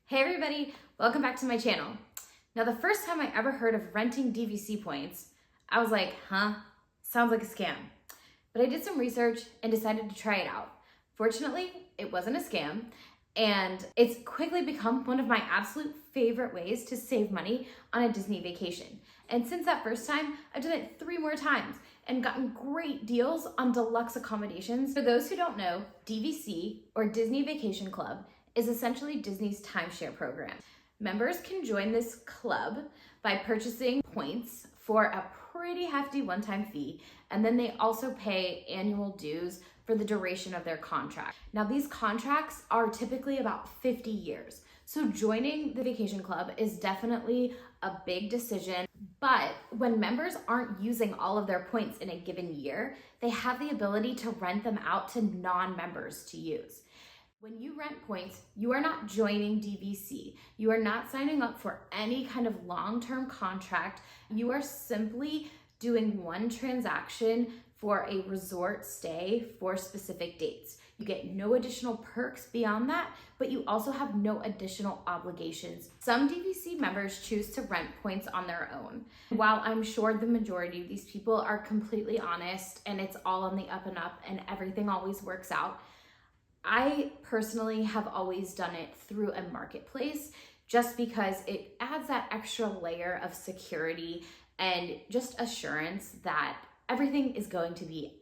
Hey everybody, welcome back to my channel. Now the first time I ever heard of renting DVC points, I was like, sounds like a scam. But I did some research and decided to try it out. Fortunately, it wasn't a scam, and it's quickly become one of my absolute favorite ways to save money on a Disney vacation. And since that first time, I've done it 3 more times and gotten great deals on deluxe accommodations. For those who don't know, DVC, or Disney Vacation Club, is essentially Disney's timeshare program. Members can join this club by purchasing points for a pretty hefty one-time fee, and then they also pay annual dues for the duration of their contract. Now these contracts are typically about 50 years. So joining the vacation club is definitely a big decision, but when members aren't using all of their points in a given year, they have the ability to rent them out to non-members to use. When you rent points, you are not joining DVC. You are not signing up for any kind of long-term contract. You are simply doing one transaction for a resort stay for specific dates. You get no additional perks beyond that, but you also have no additional obligations. Some DVC members choose to rent points on their own. While I'm sure the majority of these people are completely honest and it's all on the up and up and everything always works out, I personally have always done it through a marketplace just because it adds that extra layer of security and just assurance that everything is going to be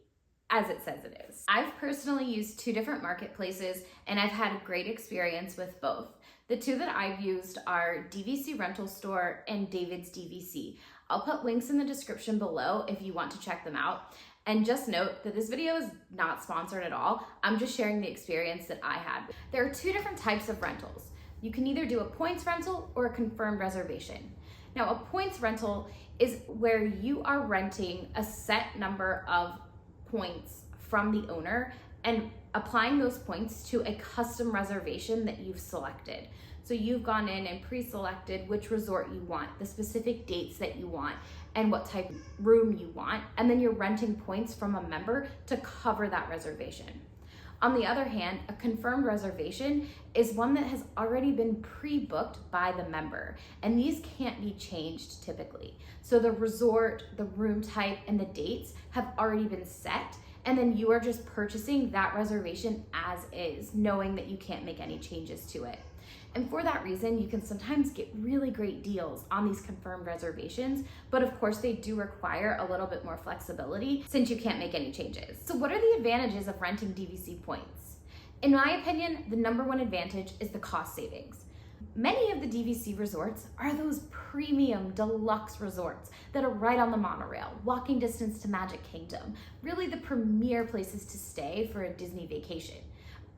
as it says it is. I've personally used 2 different marketplaces and I've had a great experience with both. The 2 that I've used are DVC Rental Store and David's DVC. I'll put links in the description below if you want to check them out. And just note that this video is not sponsored at all. I'm just sharing the experience that I had. There are 2 different types of rentals. You can either do a points rental or a confirmed reservation. Now, a points rental is where you are renting a set number of points from the owner and applying those points to a custom reservation that you've selected. So you've gone in and pre-selected which resort you want, the specific dates that you want, and what type of room you want, and then you're renting points from a member to cover that reservation. On the other hand, a confirmed reservation is one that has already been pre-booked by the member, and these can't be changed typically. So the resort, the room type, and the dates have already been set, and then you are just purchasing that reservation as is, knowing that you can't make any changes to it. And for that reason, you can sometimes get really great deals on these confirmed reservations, but of course they do require a little bit more flexibility since you can't make any changes. So what are the advantages of renting DVC points? In my opinion, the #1 advantage is the cost savings. Many of the DVC resorts are those premium deluxe resorts that are right on the monorail, walking distance to Magic Kingdom, really the premier places to stay for a Disney vacation.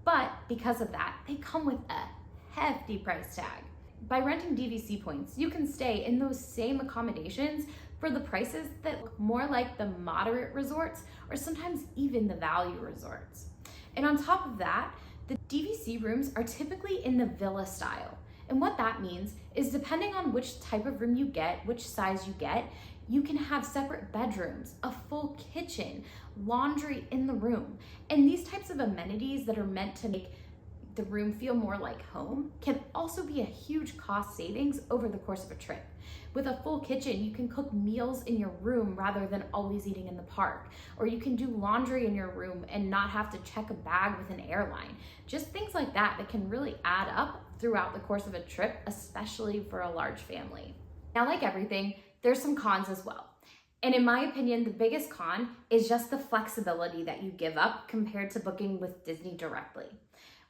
But because of that, they come with a hefty price tag. By renting DVC points, you can stay in those same accommodations for the prices that look more like the moderate resorts or sometimes even the value resorts. And on top of that, the DVC rooms are typically in the villa style. And what that means is depending on which type of room you get, which size you get, you can have separate bedrooms, a full kitchen, laundry in the room. And these types of amenities that are meant to make the room feel more like home can also be a huge cost savings over the course of a trip. With a full kitchen, you can cook meals in your room rather than always eating in the park. Or you can do laundry in your room and not have to check a bag with an airline. Just things like that that can really add up throughout the course of a trip, especially for a large family. Now, like everything, there's some cons as well. And in my opinion, the biggest con is just the flexibility that you give up compared to booking with Disney directly.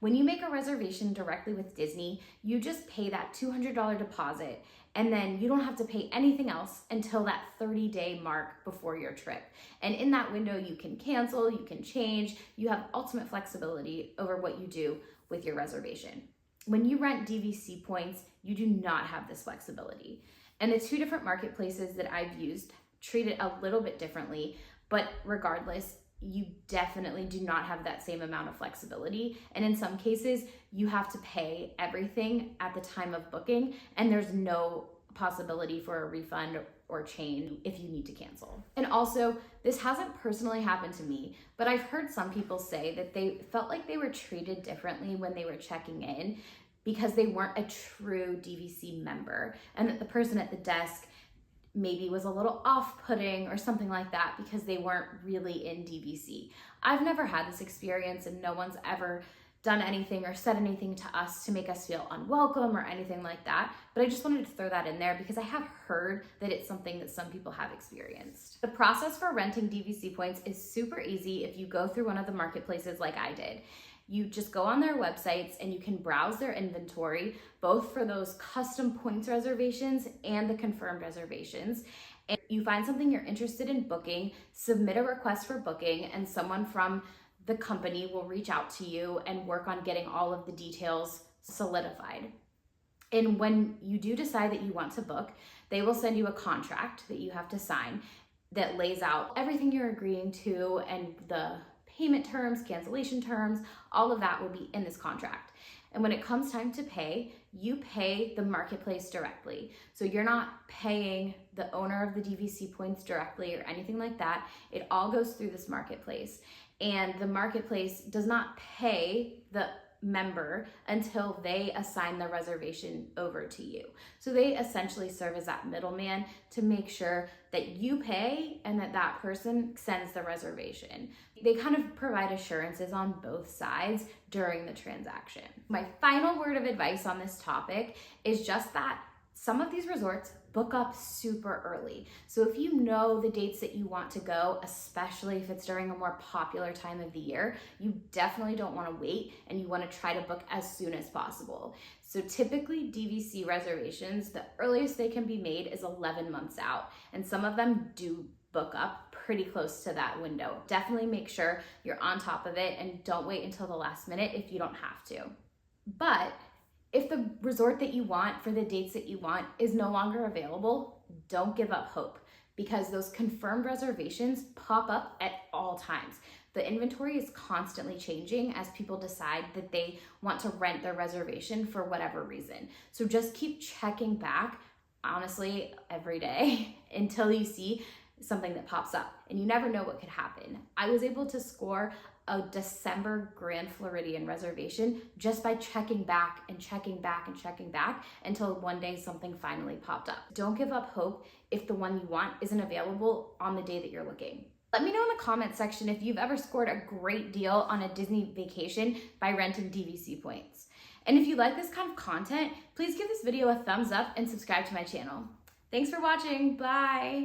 When you make a reservation directly with Disney, you just pay that $200 deposit, and then you don't have to pay anything else until that 30-day mark before your trip. And in that window, you can cancel, you can change, you have ultimate flexibility over what you do with your reservation. When you rent DVC points, you do not have this flexibility. And the 2 different marketplaces that I've used treat it a little bit differently, but regardless, you definitely do not have that same amount of flexibility. And in some cases, you have to pay everything at the time of booking, and there's no possibility for a refund or change if you need to cancel. And also, this hasn't personally happened to me, but I've heard some people say that they felt like they were treated differently when they were checking in because they weren't a true DVC member, and that the person at the desk maybe was a little off-putting or something like that because they weren't really in DVC. I've never had this experience, and no one's ever done anything or said anything to us to make us feel unwelcome or anything like that, but I just wanted to throw that in there because I have heard that it's something that some people have experienced. The process for renting DVC points is super easy if you go through one of the marketplaces like I did. You just go on their websites and you can browse their inventory, both for those custom points reservations and the confirmed reservations. And you find something you're interested in booking, submit a request for booking, and someone from the company will reach out to you and work on getting all of the details solidified. And when you do decide that you want to book, they will send you a contract that you have to sign that lays out everything you're agreeing to, and the payment terms, cancellation terms, all of that will be in this contract. And when it comes time to pay, you pay the marketplace directly. So you're not paying the owner of the DVC points directly or anything like that. It all goes through this marketplace. And the marketplace does not pay the member until they assign the reservation over to you. So they essentially serve as that middleman to make sure that you pay and that that person sends the reservation. They kind of provide assurances on both sides during the transaction. My final word of advice on this topic is just that some of these resorts book up super early. So if you know the dates that you want to go, especially if it's during a more popular time of the year, you definitely don't want to wait, and you want to try to book as soon as possible. So typically DVC reservations, the earliest they can be made is 11 months out, and some of them do book up pretty close to that window. Definitely make sure you're on top of it and don't wait until the last minute if you don't have to. But if the resort that you want for the dates that you want is no longer available, don't give up hope, because those confirmed reservations pop up at all times. The inventory is constantly changing as people decide that they want to rent their reservation for whatever reason. So just keep checking back, honestly, every day until you see something that pops up, and you never know what could happen. I was able to score a December Grand Floridian reservation just by checking back and checking back and checking back until one day something finally popped up. Don't give up hope if the one you want isn't available on the day that you're looking. Let me know in the comment section if you've ever scored a great deal on a Disney vacation by renting DVC points. And if you like this kind of content, please give this video a thumbs up and subscribe to my channel. Thanks for watching. Bye.